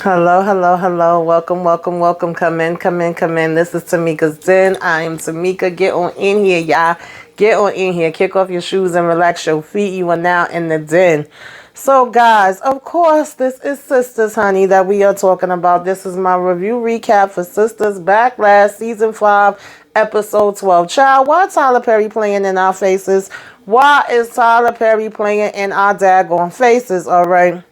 Hello, hello, hello. Welcome, welcome, welcome. Come in, come in, come in. This is Tamika's Den. I am Tamika. Get on in here, y'all. Get on in here. Kick off your shoes and relax your feet. You are now in the den. So, guys, of course, this is Sistas, honey, that we are talking about. This is my review recap for Sistas Backlash Season 5, Episode 12. Child, why Tyler Perry playing in our faces? Why is Tyler Perry playing in our daggone faces, all right?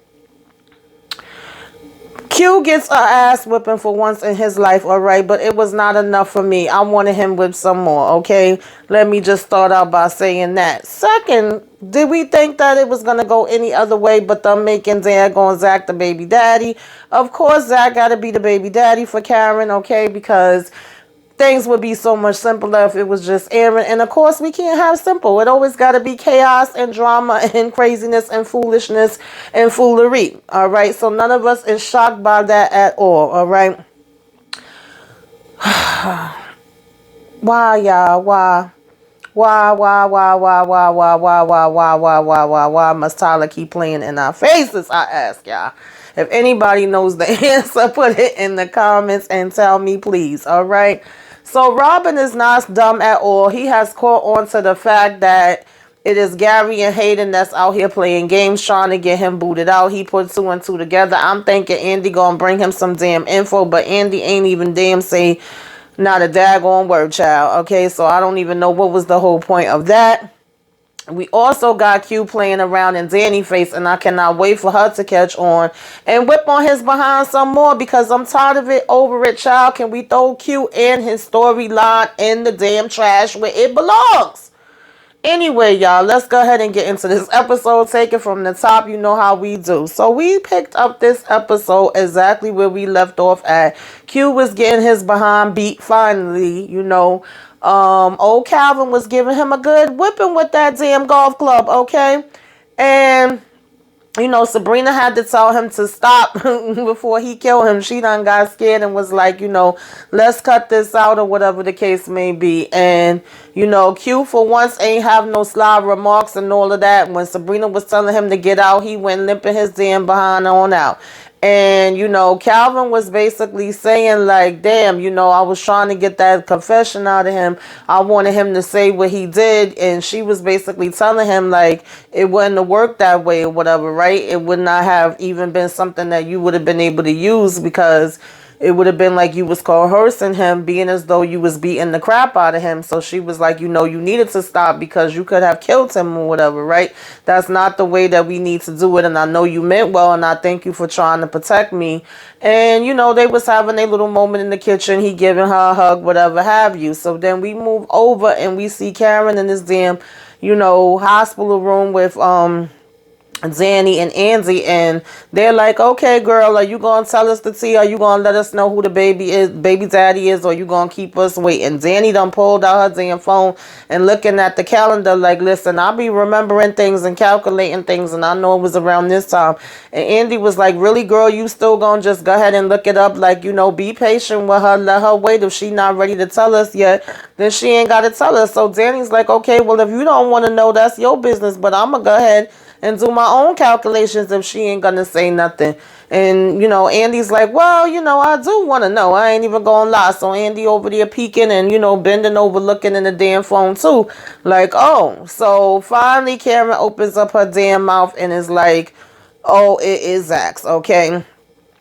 Q gets a ass whipping for once in his life, all right, but it was not enough for me. I wanted him with some more, okay? Let me just start out by saying that. Second, did we think that it was going to go any other way but them making daggone Zach the baby daddy? Of course, Zach got to be the baby daddy for Karen, okay, because things would be so much simpler if it was just Aaron. And of course, we can't have simple. It always got to be chaos and drama and craziness and foolishness and foolery. All right. So none of us is shocked by that at all. All right. Why, y'all? Why? Why must Tyler keep playing in our faces? I ask y'all. If anybody knows the answer, put it in the comments and tell me, please. All right. So Robin is not dumb at all. He has caught on to the fact that it is Gary and Hayden that's out here playing games trying to get him booted out. He put two and two together. I'm thinking Andy gonna bring him some damn info, but Andy ain't even damn say not a daggone word, child. Okay, so I don't even know what was the whole point of that. We also got Q playing around in Danny's face, and I cannot wait for her to catch on and whip on his behind some more because I'm tired of it, over it, child. Can we throw Q and his storyline in the damn trash where it belongs? Anyway, y'all, let's go ahead and get into this episode. Take it from the top. You know how we do. So we picked up this episode exactly where we left off at. Q was getting his behind beat finally, you know. Old Calvin was giving him a good whipping with that damn golf club, okay? And you know, Sabrina had to tell him to stop before he killed him. She done got scared and was like, you know, let's cut this out or whatever the case may be. And, you know, Q for once ain't have no sly remarks and all of that. When Sabrina was telling him to get out, he went limping his damn behind on out. And, you know, Calvin was basically saying like, damn, you know, I was trying to get that confession out of him. I wanted him to say what he did. And she was basically telling him like, it wouldn't have worked that way or whatever, right? It would not have even been something that you would have been able to use because it would have been like you was coercing him, being as though you was beating the crap out of him. So she was like, you know, you needed to stop because you could have killed him or whatever, right? That's not the way that we need to do it. And I know you meant well, and I thank you for trying to protect me. And, you know, they was having a little moment in the kitchen. He giving her a hug, whatever have you. So then we move over and we see Karen in this damn, you know, hospital room with, Zanny and Andy, and they're like, okay, girl, are you gonna tell us the tea? Are you gonna let us know who the baby daddy is, or you gonna keep us waiting? Zanny done pulled out her damn phone and looking at the calendar like, listen, I'll be remembering things and calculating things, and I know it was around this time. And Andy was like, really, girl, you still gonna just go ahead and look it up? Like, you know, be patient with her, let her wait. If she not ready to tell us yet, then she ain't gotta tell us. So Danny's like, okay, well, if you don't want to know, that's your business, but I'm gonna go ahead and do my own calculations if she ain't gonna say nothing. And, you know, Andy's like, well, you know, I do want to know. I ain't even gonna lie. So Andy over there peeking and, you know, bending over looking in the damn phone too. Like, oh. So finally Karen opens up her damn mouth and is like, oh, it is Zach's, okay?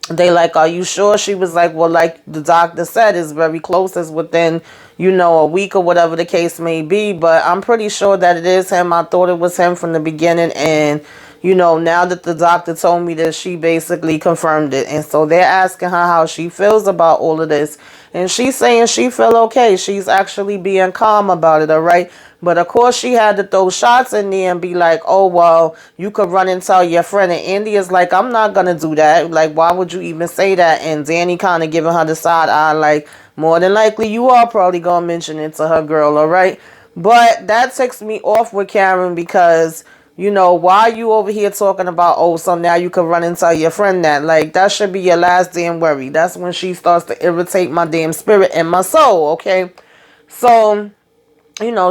They like, are you sure? She was like, well, like the doctor said, it's very close. It's within, you know, a week or whatever the case may be. But I'm pretty sure that it is him. I thought it was him from the beginning. And, you know, now that the doctor told me that, she basically confirmed it. And so they're asking her how she feels about all of this. And she's saying she feel okay. She's actually being calm about it, all right? But of course she had to throw shots in there and be like, oh, well, you could run and tell your friend. And Andy is like, I'm not going to do that. Like, why would you even say that? And Danny kind of giving her the side eye like, more than likely you are probably going to mention it to her, girl, all right? But that takes me off with Karen because, you know, why are you over here talking about, oh, so now you can run and tell your friend that? Like, that should be your last damn worry. That's when she starts to irritate my damn spirit and my soul, okay? So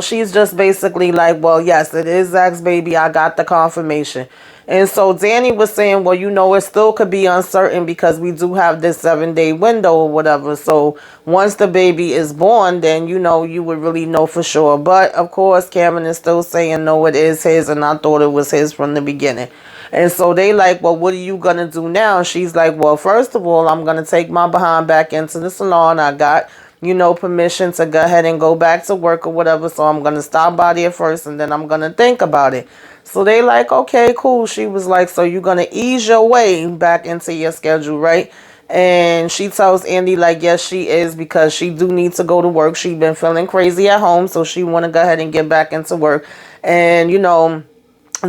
she's just basically like, well, yes, it is Zach's baby. I got the confirmation. And so Danny was saying, well, it still could be uncertain because we do have this 7-day window or whatever. So once the baby is born, then, you would really know for sure. But of course, Cameron is still saying, no, it is his. And I thought it was his from the beginning. And so they like, well, what are you going to do now? She's like, well, first of all, I'm going to take my behind back into the salon. I got permission to go ahead and go back to work or whatever. So I'm going to stop by there first and then I'm going to think about it. So they like, okay, cool. She was like, so you're going to ease your way back into your schedule, right? And she tells Andy like, yes, she is, because she do need to go to work. She's been feeling crazy at home. So she want to go ahead and get back into work. And,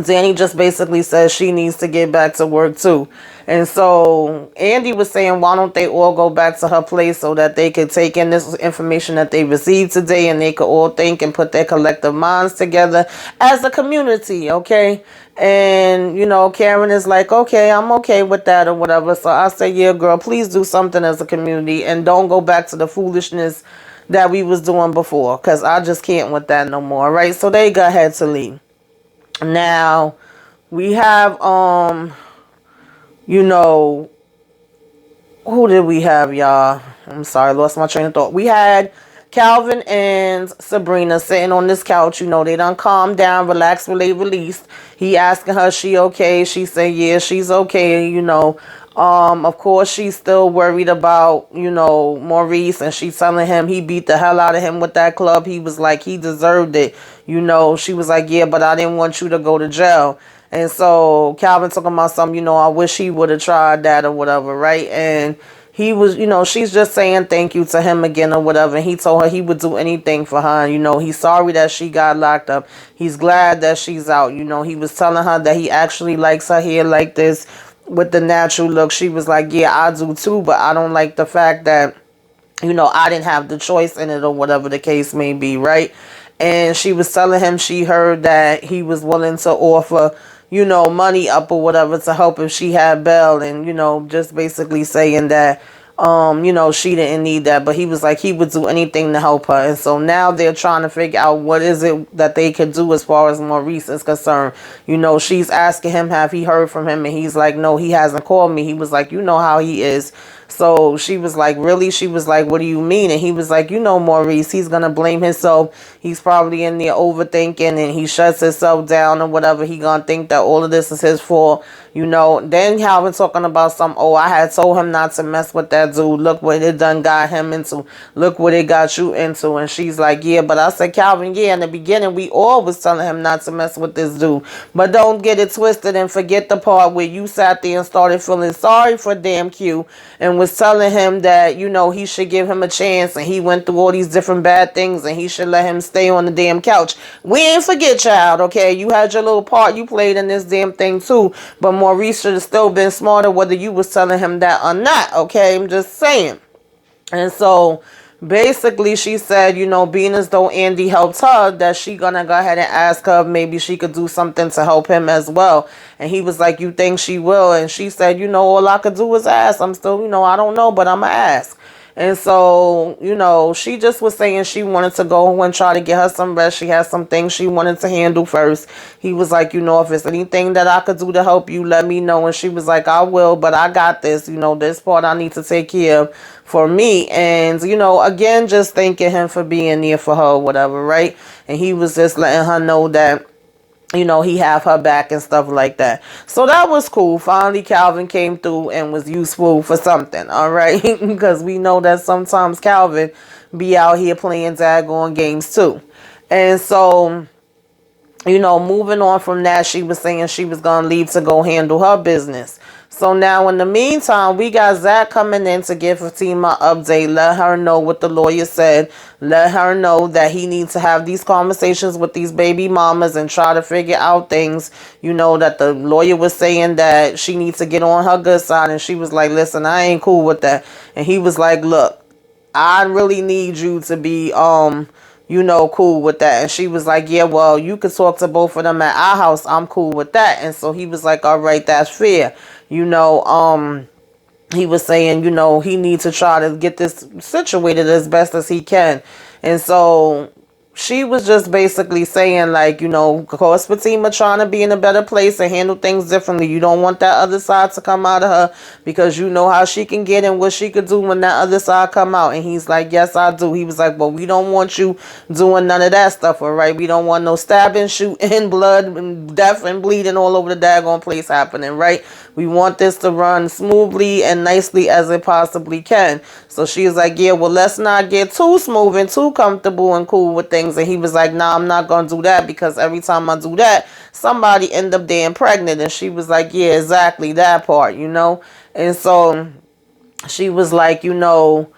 Danny just basically says she needs to get back to work too. And so Andy was saying, why don't they all go back to her place so that they could take in this information that they received today and they could all think and put their collective minds together as a community, okay? And, Karen is like, okay, I'm okay with that or whatever. So I say, yeah, girl, please do something as a community and don't go back to the foolishness that we was doing before, because I just can't with that no more, right? So they go ahead to leave. Now, we have, who did we have, y'all? I'm sorry, lost my train of thought. We had Calvin and Sabrina sitting on this couch. They done calmed down, relaxed, released. He asking her, she okay? She said, yeah, she's okay, Of course, she's still worried about, Maurice, and she's telling him he beat the hell out of him with that club. He was like, he deserved it. She was like, yeah, but I didn't want you to go to jail. And so Calvin talking about something, I wish he would have tried that or whatever, right? And he was, she's just saying thank you to him again or whatever. And he told her he would do anything for her. He's sorry that she got locked up. He's glad that she's out. He was telling her that he actually likes her hair like this with the natural look. She was like, yeah, I do too, but I don't like the fact that, I didn't have the choice in it or whatever the case may be, right? And she was telling him she heard that he was willing to offer, money up or whatever to help if she had bail, and, just basically saying that, she didn't need that, but he was like, he would do anything to help her. And so now they're trying to figure out what is it that they could do as far as Maurice is concerned. She's asking him, have he heard from him? And he's like, no, he hasn't called me. He was like, how he is. So she was like, really? She was like, what do you mean? And he was like, Maurice, he's going to blame himself. He's probably in there overthinking and he shuts himself down or whatever. He going to think that all of this is his fault. Then Calvin talking about I had told him not to mess with that dude. Look what it done got him into. Look what it got you into. And she's like, yeah, but I said, Calvin, yeah, in the beginning, we all was telling him not to mess with this dude. But don't get it twisted and forget the part where you sat there and started feeling sorry for damn Q and was telling him that, he should give him a chance and he went through all these different bad things and he should let him stay on the damn couch. We ain't forget, child, okay? You had your little part you played in this damn thing too, but Maurice should have still been smarter whether you was telling him that or not, okay? I'm just saying. And so basically she said, being as though Andy helped her, that she gonna go ahead and ask her if maybe she could do something to help him as well. And he was like, you think she will? And she said, all I could do is ask. I'm still, I don't know, but I'ma ask. And so, she just was saying she wanted to go and try to get her some rest. She had some things she wanted to handle first. He was like, if it's anything that I could do to help you, let me know. And she was like, I will, but I got this. This part I need to take care of for me. And, again, just thanking him for being there for her or whatever, right? And he was just letting her know that, he have her back and stuff like that. So that was cool. Finally, Calvin came through and was useful for something, all right? Because we know that sometimes Calvin be out here playing daggone games too. And so, moving on from that, she was saying she was going to leave to go handle her business. So now in the meantime, we got Zach coming in to give Fatima an update. Let her know what the lawyer said. Let her know that he needs to have these conversations with these baby mamas and try to figure out things. That the lawyer was saying that she needs to get on her good side. And she was like, listen, I ain't cool with that. And he was like, look, I really need you to be, cool with that. And she was like, yeah, well, you could talk to both of them at our house. I'm cool with that. And so he was like, all right, that's fair. He was saying, he needs to try to get this situated as best as he can. And so she was just basically saying, like, you know, of course, Fatima trying to be in a better place and handle things differently. You don't want that other side to come out of her, because you know how she can get and what she could do when that other side come out. And he's like, yes, I do. He was like, well, we don't want you doing none of that stuff, all right? We don't want no stabbing, shooting, blood, and death and bleeding all over the daggone place happening, right? We want this to run smoothly and nicely as it possibly can. So she was like, yeah, well, let's not get too smooth and too comfortable and cool with things. And he was like, nah, I'm not going to do that, because every time I do that, somebody end up being pregnant. And she was like, yeah, exactly that part, you know. And so she was like, you know,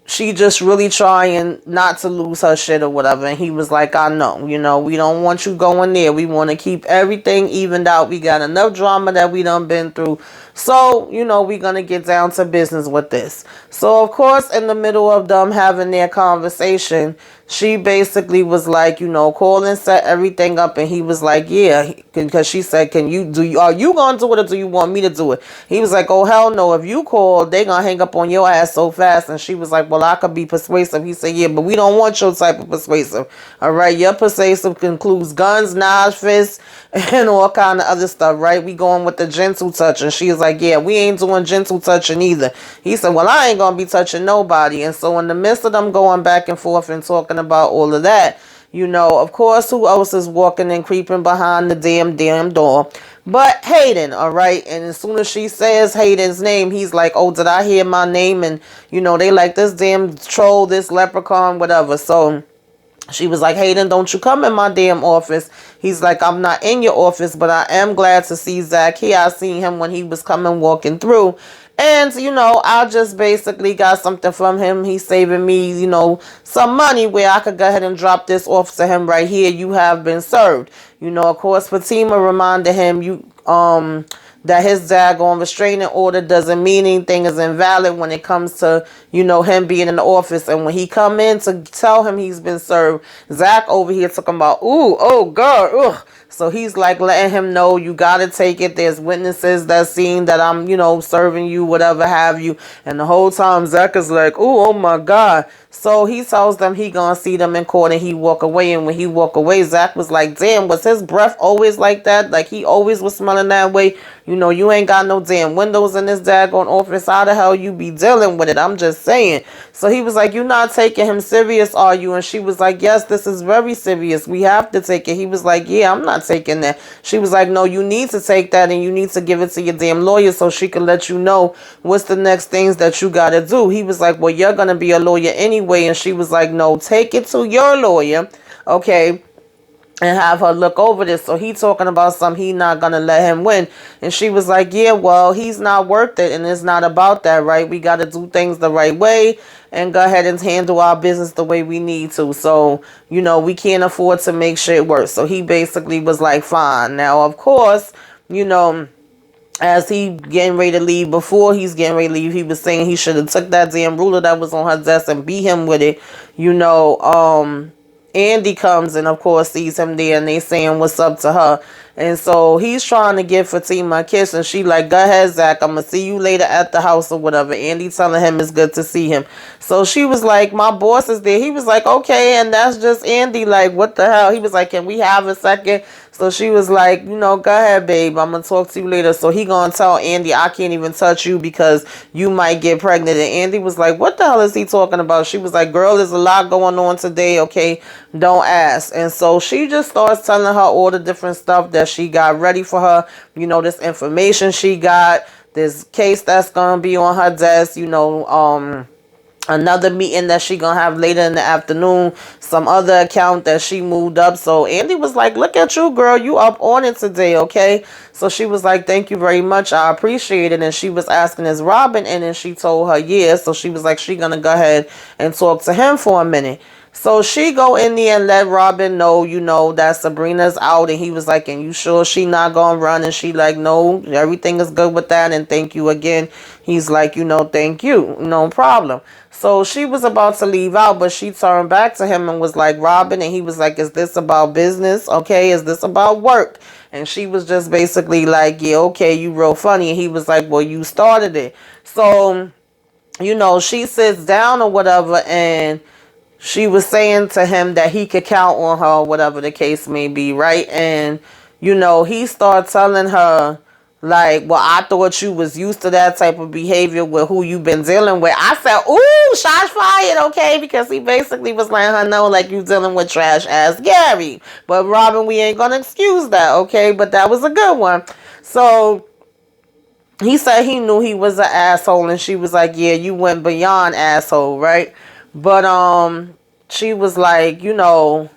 she just really trying not to lose her shit or whatever. And he was like, I know, you know, we don't want you going there. We want to keep everything evened out. We got enough drama that we done been through. So, you know, we're going to get down to business with this. So, of course, in the middle of them having their conversation, she basically was like, you know, call and set everything up. And he was like, yeah, because she said, are you going to do it, or do you want me to do it? He was like, oh, hell no. If you call, they going to hang up on your ass so fast. And she was like, well, I could be persuasive. He said, yeah, but we don't want your type of persuasive. All right. Your persuasive includes guns, knives, fists, and all kind of other stuff, right? We going with the gentle touch. And she was like, yeah, we ain't doing gentle touching either. He said, well, I ain't going to be touching nobody. And so in the midst of them going back and forth and talking about all of that, you know, of course, who else is walking and creeping behind the damn door but Hayden, all right? And as soon as she says Hayden's name, he's like, oh, did I hear my name? And, you know, they like, this damn troll, this leprechaun, whatever. So she was like, Hayden, don't you come in my damn office. He's like, I'm not in your office, but I am glad to see Zach here. I seen him when he was coming walking through. And, you know, I just basically got something from him. He's saving me, you know, some money where I could go ahead and drop this off to him right here. You have been served. You know, of course, Fatima reminded him, that his daggone restraining order doesn't mean anything is invalid when it comes to, you know, him being in the office. And when he come in to tell him he's been served, Zach over here talking about, ooh, oh God, ugh. So he's like letting him know, you got to take it. There's witnesses that seen that I'm, you know, serving you, whatever have you. And the whole time Zach is like, oh my God. So he tells them he gonna see them in court, and he walk away. And when he walk away, Zach was like, damn, was his breath always like that? Like he always was smelling that way? You know, you ain't got no damn windows in this daggone office. How the hell you be dealing with it? I'm just saying. So he was like, you not taking him serious, are you? And she was like, yes, this is very serious. We have to take it. He was like, yeah, I'm not taking that. She was like, no, you need to take that, and you need to give it to your damn lawyer so she can let you know what's the next things that you got to do. He was like, well, you're going to be a lawyer anyway. And she was like, no, take it to your lawyer, okay, and have her look over this. So he talking about something, he not gonna let him win. And she was like, yeah, well, he's not worth it, and it's not about that, right? We got to do things the right way and go ahead and handle our business the way we need to. So, you know, we can't afford to make shit worse. So he basically was like, fine. Now, of course, you know, as he getting ready to leave, before he's getting ready to leave, he was saying he should have took that damn ruler that was on her desk and beat him with it. You know, Andy comes and of course sees him there, and they saying what's up to her. And so he's trying to give Fatima a kiss, and she like, go ahead, Zach, I'm gonna see you later at the house or whatever. Andy telling him it's good to see him. So she was like, my boss is there. He was like, okay, and that's just Andy. Like, what the hell? He was like, can we have a second? So she was like, you know, go ahead, babe. I'm going to talk to you later. So he going to tell Andy, I can't even touch you because you might get pregnant. And Andy was like, what the hell is he talking about? She was like, girl, there's a lot going on today, okay? Don't ask. And so she just starts telling her all the different stuff that she got ready for her. You know, this information she got, this case that's going to be on her desk, you know, another meeting that she gonna have later in the afternoon, some other account that she moved up. So Andy was like, look at you, girl, you up on it today, okay? So she was like, thank you very much, I appreciate it. And she was asking, is Robin in? And she told her yeah. So she was like, she gonna go ahead and talk to him for a minute. So she go in there and let Robin know, you know, that Sabrina's out. And he was like, and you sure she not gonna run? And she like, no, everything is good with that, and thank you again. He's like, you know, thank you, no problem. So she was about to leave out, but she turned back to him and was like, Robin, and he was like, is this about business? Okay, is this about work? And she was just basically like, yeah, okay, you real funny. And he was like, well, you started it. So, you know, she sits down or whatever, and she was saying to him that he could count on her, whatever the case may be, right? And, you know, he started telling her, like, well, I thought you was used to that type of behavior with who you been dealing with. I said, ooh, shots fired, okay? Because he basically was letting her know, like, you dealing with trash-ass Gary. But, Robin, we ain't gonna excuse that, okay? But that was a good one. So he said he knew he was an asshole, and she was like, yeah, you went beyond asshole, right? But she was like, you know,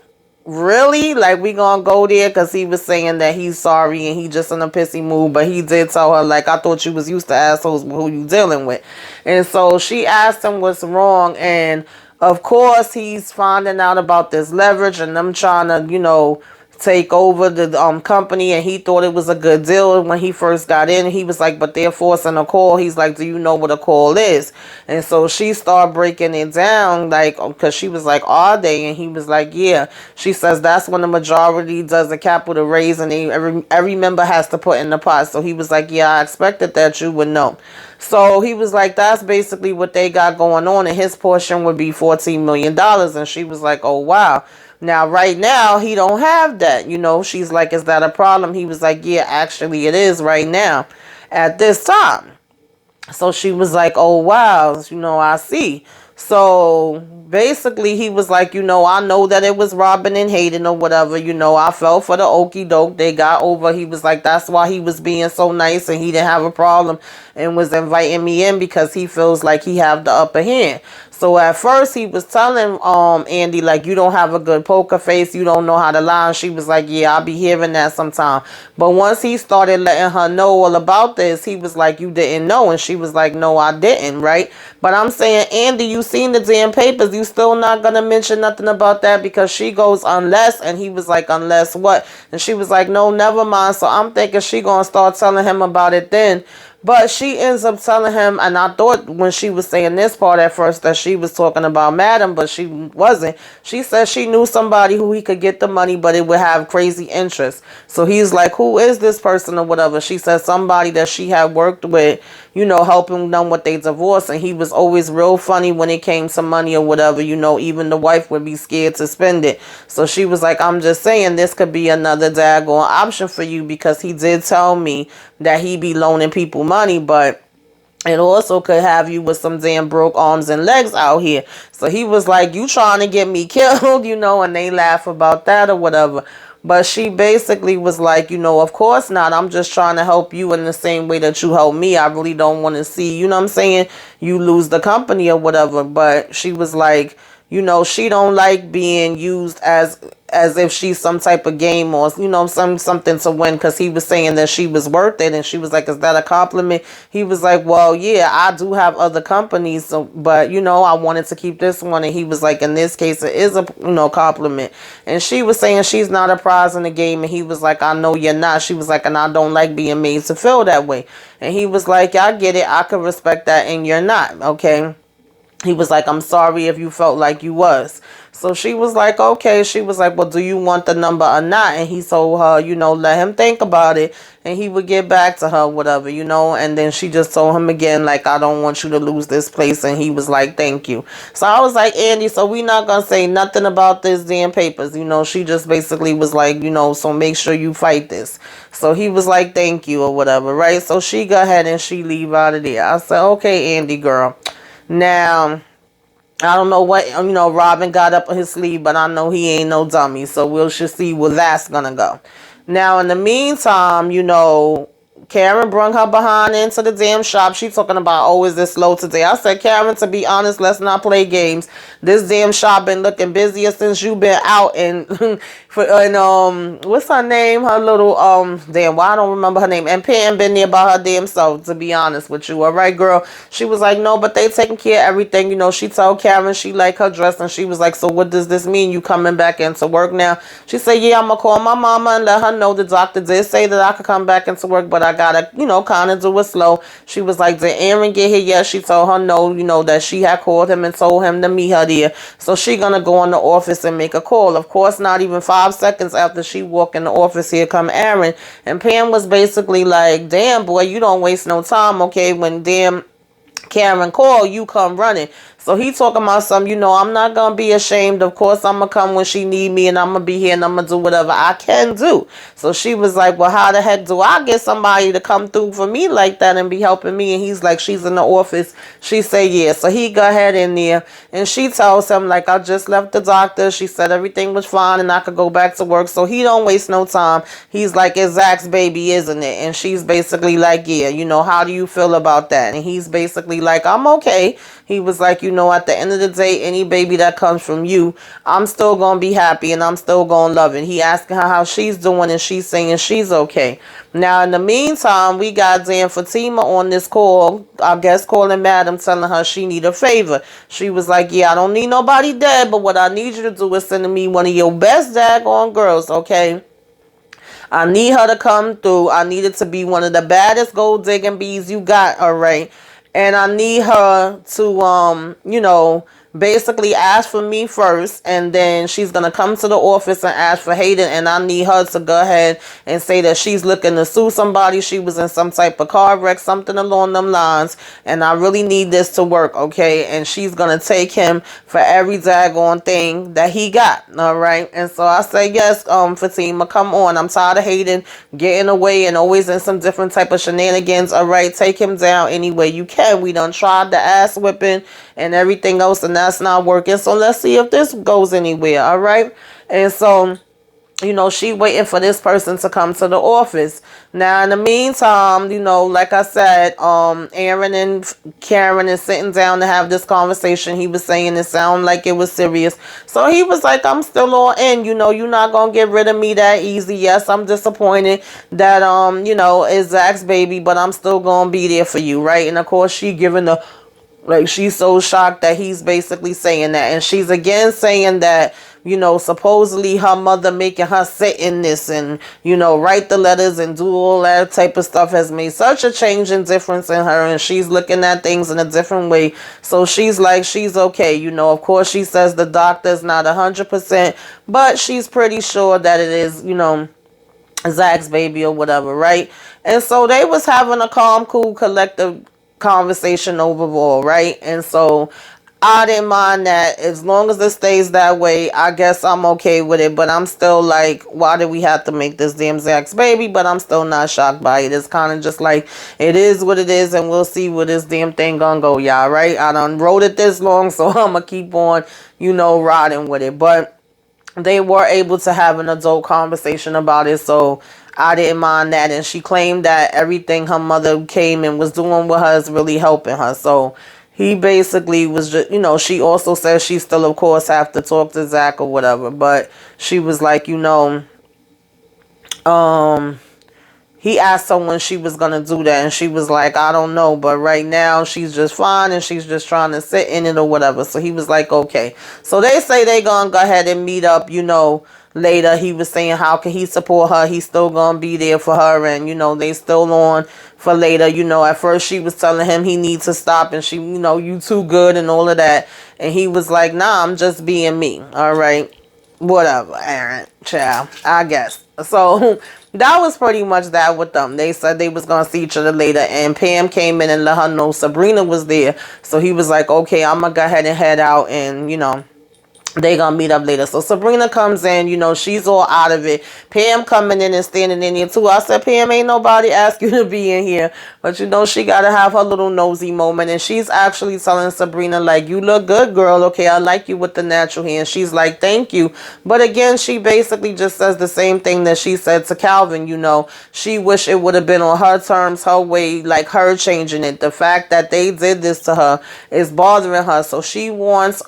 really? Like, we gonna go there? Because he was saying that he's sorry and he just in a pissy mood. But he did tell her, like, I thought you was used to assholes with who you dealing with. And so she asked him what's wrong. And, of course, he's finding out about this leverage and them trying to, you know, take over the company, and he thought it was a good deal when he first got in. He was like, but they're forcing a call. He's like, do you know what a call is? And so she started breaking it down, like, because she was like, are they? And he was like, yeah. She says that's when the majority does a capital raise, and every member has to put in the pot. So he was like, yeah, I expected that you would know. So he was like, that's basically what they got going on, and his portion would be $14 million. And she was like, oh, wow. Now, right now, he don't have that. You know, she's like, is that a problem? He was like, yeah, actually it is right now at this time. So she was like, oh, wow, you know, I see. So basically he was like, you know, I know that it was Robin and Hayden or whatever. You know, I fell for the okie doke. They got over. He was like, that's why he was being so nice and he didn't have a problem and was inviting me in because he feels like he have the upper hand. So at first he was telling Andy, like, you don't have a good poker face, you don't know how to lie. And she was like, yeah, I'll be hearing that sometime. But once he started letting her know all about this, he was like, you didn't know. And she was like, no, I didn't, right? But I'm saying, Andy, you seen the damn papers, you still not gonna mention nothing about that? Because she goes, unless, and he was like, unless what? And she was like, no, never mind. So I'm thinking she gonna start telling him about it then. But she ends up telling him, and I thought when she was saying this part at first that she was talking about Madam, but she wasn't. She said she knew somebody who he could get the money, but it would have crazy interest. So he's like, who is this person or whatever? She said somebody that she had worked with, you know, helping them with their divorce. And he was always real funny when it came to money or whatever. You know, even the wife would be scared to spend it. So she was like, I'm just saying this could be another daggone option for you, because he did tell me that he be loaning people money, but it also could have you with some damn broke arms and legs out here. So he was like, you trying to get me killed, you know, and they laugh about that or whatever. But she basically was like, you know, of course not. I'm just trying to help you in the same way that you help me. I really don't want to see, you know what I'm saying, you lose the company or whatever. But she was like, you know, she don't like being used as if she's some type of game or, you know, something to win, because he was saying that she was worth it. And she was like, is that a compliment? He was like, well, yeah, I do have other companies, so, but, you know, I wanted to keep this one. And he was like, in this case, it is a, you know, compliment. And she was saying she's not a prize in the game. And he was like, I know you're not. She was like, and I don't like being made to feel that way. And he was like, I get it. I could respect that. And you're not. Okay. He was like, I'm sorry if you felt like you was. So she was like, okay. She was like, well, do you want the number or not? And he told her, you know, let him think about it and he would get back to her, whatever, you know. And then she just told him again, like, I don't want you to lose this place. And he was like, thank you. So I was like, Andy, so we not going to say nothing about this damn papers. You know, she just basically was like, you know, so make sure you fight this. So he was like, thank you or whatever, right? So she go ahead and she leave out of there. I said, okay, Andy, girl. Now, I don't know what, you know, Robin got up his sleeve, but I know he ain't no dummy. So we'll just see where that's going to go. Now, in the meantime, you know, Karen brung her behind into the damn shop. She talking about, oh, is this slow today? I said, Karen, to be honest, let's not play games. This damn shop been looking busier since you been out. And what's her name? Her little damn, I don't remember her name. And Pam been there by her damn self, to be honest with you. All right, girl. She was like, no, but they taking care of everything. You know, she told Karen she like her dress, and she was like, so what does this mean? You coming back into work now? She said, yeah, I'm gonna call my mama and let her know the doctor did say that I could come back into work, but I gotta, you know, kind of do it slow. She was like, did Aaron get here yet? She told her no, you know, that she had called him and told him to meet her there. So she gonna go in the office and make a call. Of course, not even 5 seconds after she walked in the office, here come Aaron. And Pam was basically like, damn, boy, you don't waste no time, okay? When damn Karen called, you come running. So he talking about some, I'm not going to be ashamed. Of course, I'm going to come when she need me, and I'm going to be here, and I'm going to do whatever I can do. So she was like, well, how the heck do I get somebody to come through for me like that and be helping me? And he's like, she's in the office. She say, yeah. So he go ahead in there, and she tells him, like, I just left the doctor. She said everything was fine and I could go back to work. So he don't waste no time. He's like, it's Zach's baby, isn't it? And she's basically like, yeah, how do you feel about that? And he's basically like, I'm okay. He was like, at the end of the day, any baby that comes from you, I'm still going to be happy and I'm still going to love it. He asking her how she's doing, and she's saying she's okay. Now, in the meantime, we got Dan Fatima on this call, I guess calling Madam, telling her she need a favor. She was like, yeah, I don't need nobody dead, but what I need you to do is send me one of your best daggone girls, okay? I need her to come through. I need it to be one of the baddest gold digging bees you got, all right? And I need her to, basically ask for me first, and then she's going to come to the office and ask for Hayden, and I need her to go ahead and say that she's looking to sue somebody. She was in some type of car wreck, something along them lines, and I really need this to work, okay? And she's going to take him for every daggone thing that he got, all right? And so I say, yes, Fatima, come on. I'm tired of Hayden getting away and always in some different type of shenanigans, all right? Take him down any way you can. We done tried the ass whipping and everything else, and that's not working. So let's see if this goes anywhere, all right? And so, she waiting for this person to come to the office. Now, in the meantime, like I said, Aaron and Karen is sitting down to have this conversation. He was saying it sounded like it was serious. So he was like, I'm still all in. You're not going to get rid of me that easy. Yes, I'm disappointed that, it's Zach's baby, but I'm still going to be there for you, right? And, of course, she giving the... Like, she's so shocked that he's basically saying that. And she's again saying that, supposedly her mother making her sit in this and, write the letters and do all that type of stuff has made such a change and difference in her. And she's looking at things in a different way. So she's like, she's okay. Of course, she says the doctor's not 100%, but she's pretty sure that it is, Zach's baby or whatever, right? And so they was having a calm, cool, collective conversation overall, right? And so I didn't mind that. As long as it stays that way, I guess I'm okay with it. But I'm still like, why did we have to make this damn Zach's baby? But I'm still not shocked by it. It's kind of just like, it is what it is, and we'll see where this damn thing gonna go, y'all, right? I done wrote it this long, so I'm gonna keep on, riding with it. But they were able to have an adult conversation about it, so I didn't mind that. And she claimed that everything her mother came and was doing with her is really helping her. So he basically was just, she also says she still, of course, have to talk to Zach or whatever. But she was like, he asked her when she was going to do that, and she was like, I don't know, but right now she's just fine and she's just trying to sit in it or whatever. So he was like, okay. So they say they going to go ahead and meet up, later. He was saying how can he support her. He's still going to be there for her, and, they still on for later. At first she was telling him he needs to stop, and she, you too good and all of that. And he was like, nah, I'm just being me. All right. Whatever, Aaron. Child, I guess. So that was pretty much that with them. They said they was going to see each other later, and Pam came in and let her know Sabrina was there. So he was like, okay, I'm going to go ahead and head out, and, they gonna meet up later. So Sabrina comes in, she's all out of it. Pam coming in and standing in here too. I said, Pam, ain't nobody ask you to be in here. But she gotta have her little nosy moment. And she's actually telling Sabrina, like, you look good, girl. Okay, I like you with the natural hair. And she's like, thank you. But again, she basically just says the same thing that she said to Calvin, She wish it would have been on her terms, her way, like her changing it. The fact that they did this to her is bothering her. So she wants,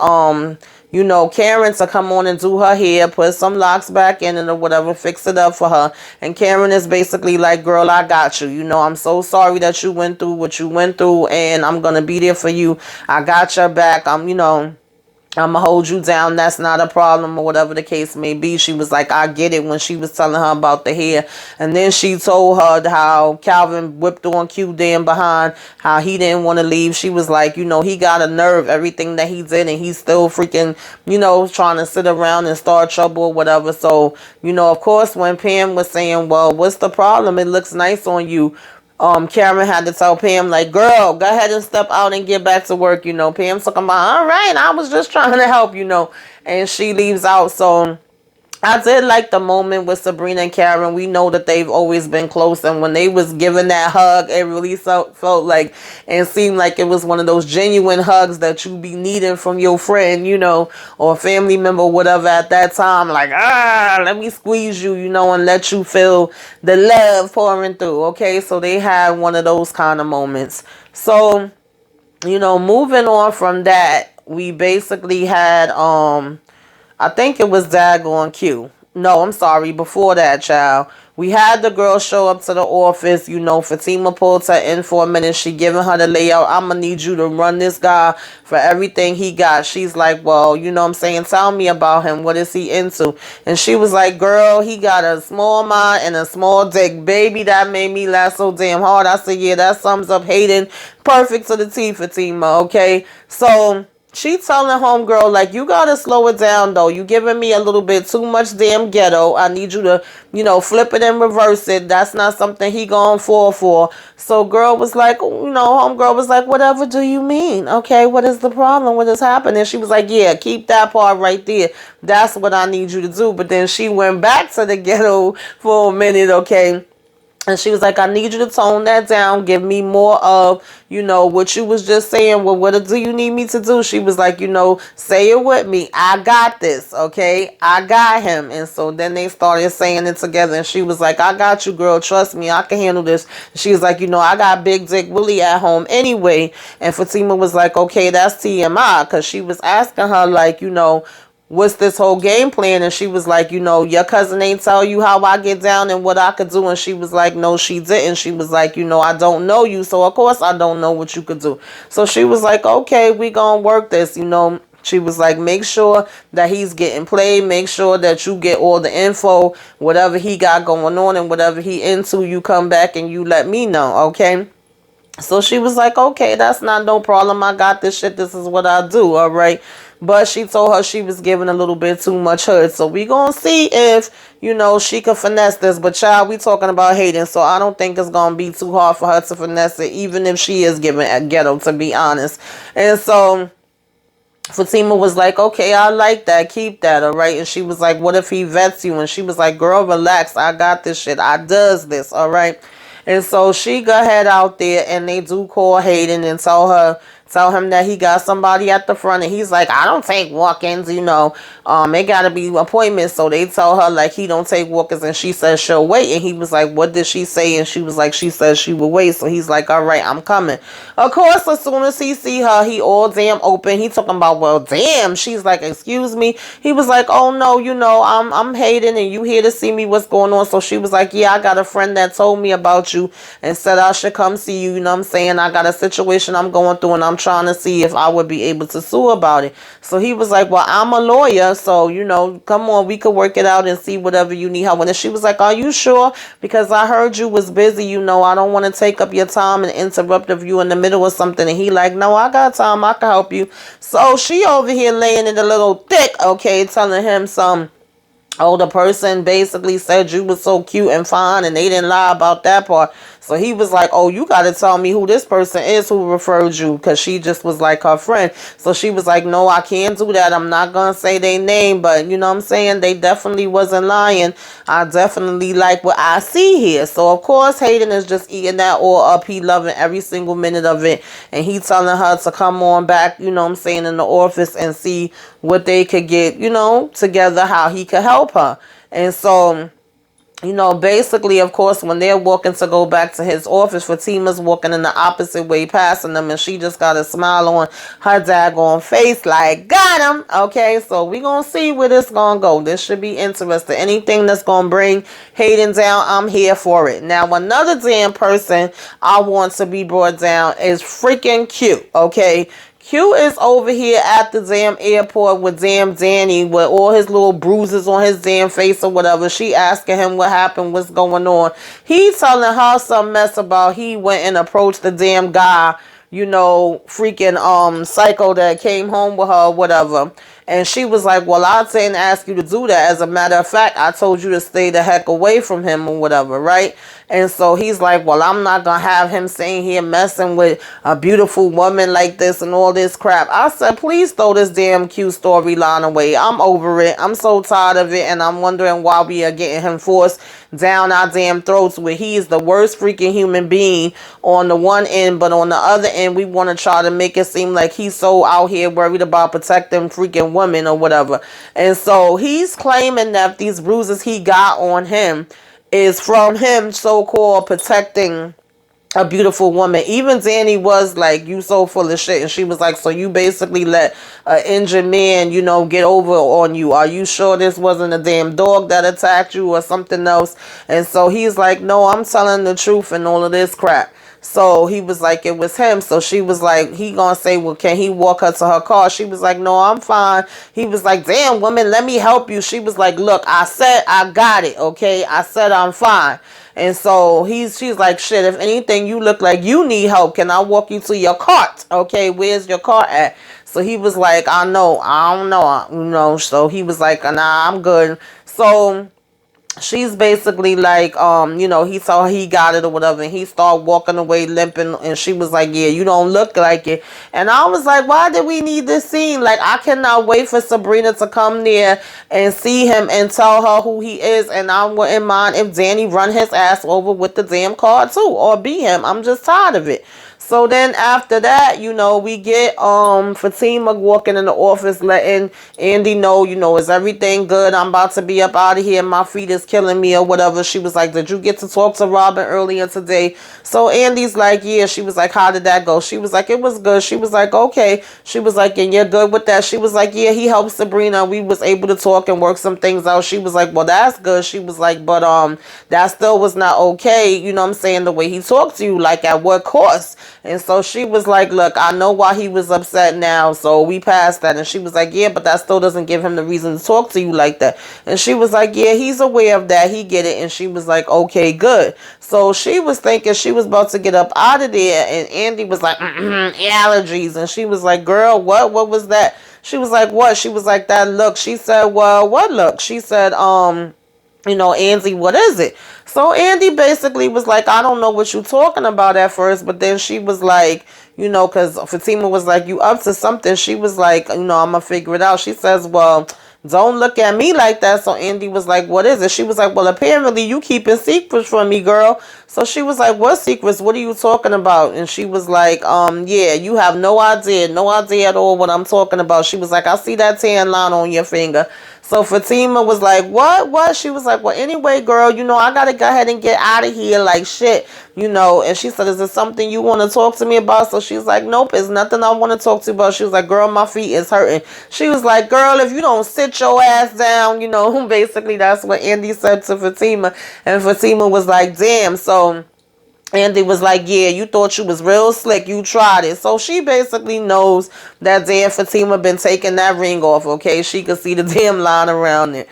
Karen to come on and do her hair, put some locks back in it or whatever, fix it up for her. And Karen is basically like, girl, I got you. I'm so sorry that you went through what you went through, and I'm going to be there for you. I got your back. I'm going to hold you down. That's not a problem, or whatever the case may be. She was like, I get it, when she was telling her about the hair. And then she told her how Calvin whipped on Q Dan behind, how he didn't want to leave. She was like, he got a nerve, everything that he did, and he's still freaking, trying to sit around and start trouble or whatever. So, of course, when Pam was saying, well, what's the problem? It looks nice on you. Karen had to tell Pam, like, girl, go ahead and step out and get back to work. Pam's talking about, all right, I was just trying to help, and she leaves out. So I did like the moment with Sabrina and Karen. We know that they've always been close, and when they was giving that hug, it really felt like, and seemed like it was one of those genuine hugs that you be needing from your friend, or family member, whatever, at that time. Like, let me squeeze you, and let you feel the love pouring through. Okay, so they had one of those kind of moments. So, moving on from that, we basically had I think it was Daggone Q. No, I'm sorry. Before that, child. We had the girl show up to the office. Fatima pulled her in for a minute. She giving her the layout. I'm going to need you to run this guy for everything he got. She's like, well, tell me about him. What is he into? And she was like, girl, he got a small mind and a small dick. Baby, that made me laugh so damn hard. I said, yeah, that sums up Hayden perfect to the T, Fatima, okay? So she telling homegirl, like, you gotta slow it down, though. You giving me a little bit too much damn ghetto. I need you to, flip it and reverse it. That's not something he gonna fall for. So girl was like, homegirl was like, whatever do you mean? Okay, what is the problem? What is happening? She was like, yeah, keep that part right there. That's what I need you to do. But then she went back to the ghetto for a minute, okay? And she was like, I need you to tone that down. Give me more of, what you was just saying. Well, what do you need me to do? She was like, say it with me. I got this, okay? I got him. And so then they started saying it together. And she was like, I got you, girl. Trust me. I can handle this. She was like, I got Big Dick Willie at home anyway. And Fatima was like, okay, that's TMI. Because she was asking her, like, what's this whole game plan? And she was like, your cousin ain't tell you how I get down and what I could do. And she was like, no, she didn't. She was like, I don't know you. So, of course, I don't know what you could do. So she was like, okay, we gonna work this, She was like, make sure that he's getting played. Make sure that you get all the info, whatever he got going on and whatever he into, you come back and you let me know, okay? So she was like, okay, that's not no problem. I got this shit. This is what I do, all right? But she told her she was giving a little bit too much hurt. So we gonna see if, she could finesse this. But child, we talking about Hayden. So I don't think it's gonna be too hard for her to finesse it, even if she is giving a ghetto, to be honest. And so Fatima was like, okay, I like that. Keep that, all right? And she was like, what if he vets you? And she was like, girl, relax. I got this shit. I does this, all right? And so she go head out there and they do call Hayden and tell him that he got somebody at the front, and he's like, I don't take walk-ins, it gotta be appointments. So they tell her like he don't take walk-ins, and she says she'll wait. And he was like, what did she say? And she was like, she says she will wait. So he's like, all right, I'm coming. Of course, as soon as he see her, he all damn open. He talking about, well, damn. She's like, excuse me. He was like, oh no, I'm Hayden and you here to see me. What's going on? So she was like, yeah, I got a friend that told me about you and said I should come see you. You know what I'm saying? I got a situation I'm going through and I'm trying to see if I would be able to sue about it. So he was like, well, I'm a lawyer, so come on, we could work it out and see whatever you need help with. And she was like, are you sure? Because I heard you was busy, I don't want to take up your time and interrupt if you in the middle of something. And he like, no, I got time, I can help you. So she over here laying it a little thick, okay, telling him some, oh, the person basically said you was so cute and fine, and they didn't lie about that part. So he was like, oh, you got to tell me who this person is who referred you, because she just was like her friend. So she was like, no, I can't do that. I'm not going to say their name, but you know what I'm saying? They definitely wasn't lying. I definitely like what I see here. So, of course, Hayden is just eating that all up. He loving every single minute of it. And he telling her to come on back, you know what I'm saying, in the office and see what they could get, together, how he could help her. And so, basically, of course, when they're walking to go back to his office, Fatima's walking in the opposite way, passing them, and she just got a smile on her daggone face like, got him. Okay, so we gonna see where this gonna go. This should be interesting. Anything that's gonna bring Hayden down, I'm here for it. Now, another damn person I want to be brought down is freaking Q, okay? Q is over here at the damn airport with damn Danny with all his little bruises on his damn face or whatever. She asking him what happened, what's going on. He telling her some mess about he went and approached the damn guy, freaking psycho that came home with her or whatever. And she was like, well, I didn't ask you to do that. As a matter of fact, I told you to stay the heck away from him or whatever, right? And so he's like, well, I'm not going to have him sitting here messing with a beautiful woman like this and all this crap. I said, please throw this damn cute storyline away. I'm over it. I'm so tired of it. And I'm wondering why we are getting him forced down our damn throats where he is the worst freaking human being on the one end, but on the other end we want to try to make it seem like he's so out here worried about protecting freaking women or whatever. And so he's claiming that these bruises he got on him is from him so-called protecting a beautiful woman. Even Danny was like, you so full of shit. And she was like, so you basically let an injured man, you know, get over on you. Are you sure this wasn't a damn dog that attacked you or something else? And so he's like, no, I'm telling the truth and all of this crap. So he was like, it was him. So she was like, he gonna say, well, can he walk her to her car? She was like, no, I'm fine. He was like, damn, woman, let me help you. She was like, look, I said I got it, okay? I said I'm fine. And so she's like, shit, if anything, you look like you need help. Can I walk you to your cart? Okay, where's your cart at? So he was like, I don't know, you know. So he was like, nah, I'm good. So she's basically like, you know, he saw he got it or whatever, and he started walking away limping, and she was like, yeah, you don't look like it. And I was like, why did we need this scene? Like, I cannot wait for Sabrina to come there and see him and tell her who he is, and I wouldn't mind if Danny run his ass over with the damn car too, or be him. I'm just tired of it. So then after that, you know, we get Fatima walking in the office letting Andy know, you know, is everything good? I'm about to be up out of here. My feet is killing me or whatever. She was like, did you get to talk to Robin earlier today? So Andy's like, yeah. She was like, how did that go? She was like, it was good. She was like, okay. She was like, and you're good with that? She was like, yeah, he helped Sabrina. We was able to talk and work some things out. She was like, well, that's good. She was like, but that still was not okay. You know what I'm saying? The way he talked to you, like at what cost? And so she was like, look, I know why he was upset now, so we passed that. And she was like, yeah, but that still doesn't give him the reason to talk to you like that. And she was like, yeah, he's aware of that. He get it. And she was like, okay, good. So she was thinking she was about to get up out of there. And Andy was like, allergies. And she was like, girl, what? What was that? She was like, what? She was like, that look. She said, well, what look? She said, you know, Andy, what is it? So Andy basically was like, I don't know what you're talking about at first. But then she was like, you know, because Fatima was like, you up to something. She was like, you know, I'm going to figure it out. She says, well, don't look at me like that. So Andy was like, what is it? She was like, well, apparently you keeping secrets from me, girl. So she was like, what secrets? What are you talking about? And she was like, yeah, you have no idea at all what I'm talking about. She was like, I see that tan line on your finger. So Fatima was like, what? She was like, well, anyway, girl, you know, I got to go ahead and get out of here like shit, you know. And she said, is there something you want to talk to me about? So she's like, nope, it's nothing I want to talk to you about. She was like, girl, my feet is hurting. She was like, girl, if you don't sit your ass down, you know, basically that's what Andy said to Fatima. And Fatima was like, damn. So Andy was like, yeah, you thought you was real slick. You tried it. So she basically knows that damn Fatima been taking that ring off, okay? She could see the damn line around it,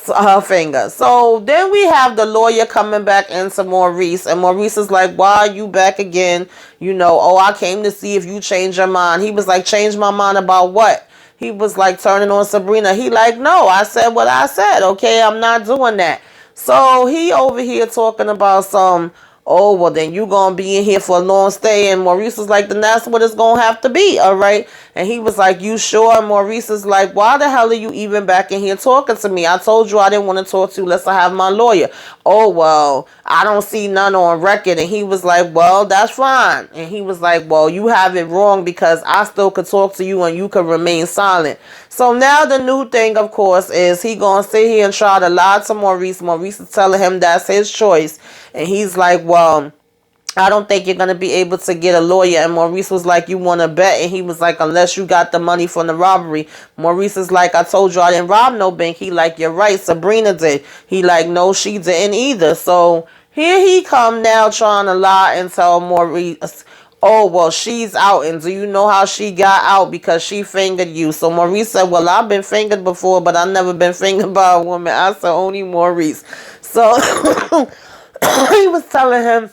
her finger. So then we have the lawyer coming back into Maurice. And Maurice is like, why are you back again? You know, oh, I came to see if you change your mind. He was like, change my mind about what? He was like turning on Sabrina. He like, no, I said what I said, okay? I'm not doing that. So he over here talking about some, oh, well, then you going to be in here for a long stay. And Maurice was like, then that's what it's going to have to be, all right? And he was like, you sure? And Maurice is like, why the hell are you even back in here talking to me? I told you I didn't want to talk to you unless I have my lawyer. Oh, well, I don't see none on record. And he was like, well, that's fine. And he was like, well, you have it wrong because I still could talk to you and you could remain silent. So now the new thing, of course, is he going to sit here and try to lie to Maurice. Maurice is telling him that's his choice. And he's like, well, I don't think you're going to be able to get a lawyer. And Maurice was like, you want to bet? And he was like, unless you got the money from the robbery. Maurice is like, I told you I didn't rob no bank. He like, you're right, Sabrina did. He like, no, she didn't either. So here he come now trying to lie and tell Maurice, oh, well, she's out. And do you know how she got out? Because she fingered you. So Maurice said, well, I've been fingered before, but I've never been fingered by a woman. I said, only Maurice. So he was telling him,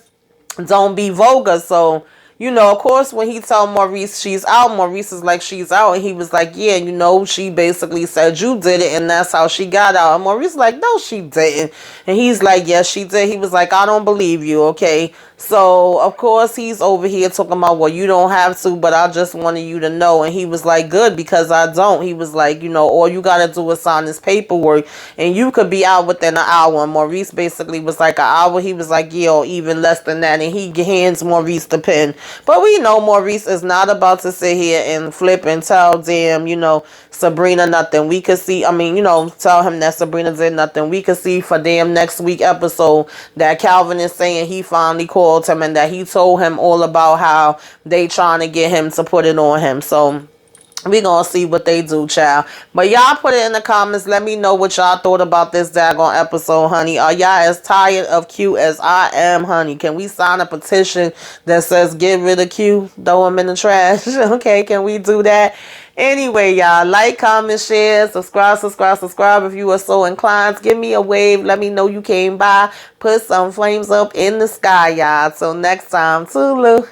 don't be vulgar. So, you know, of course, when he told Maurice she's out, Maurice is like, she's out. And he was like, yeah, you know, she basically said you did it, and that's how she got out. And Maurice like, no, she didn't. And he's like, yes, she did. He was like, I don't believe you, okay? So, of course, he's over here talking about, well, you don't have to, but I just wanted you to know. And he was like, good, because I don't. He was like, you know, all you got to do is sign this paperwork, and you could be out within an hour. And Maurice basically was like, an hour. He was like, yeah, or even less than that. And he hands Maurice the pen. But we know Maurice is not about to sit here and flip and tell damn, you know, Sabrina nothing. We could see, I mean, you know, tell him that Sabrina did nothing. We could see for damn next week episode that Calvin is saying he finally called him and that he told him all about how they trying to get him to put it on him. So we gonna see what they do, child. But y'all put it in the comments. Let me know what y'all thought about this daggone episode, honey. Are y'all as tired of Q as I am, honey? Can we sign a petition that says get rid of Q, throw him in the trash? Okay, can we do that? Anyway, y'all, like, comment, share, subscribe if you are so inclined. Give me a wave. Let me know you came by. Put some flames up in the sky, y'all. Till next time, toodaloo.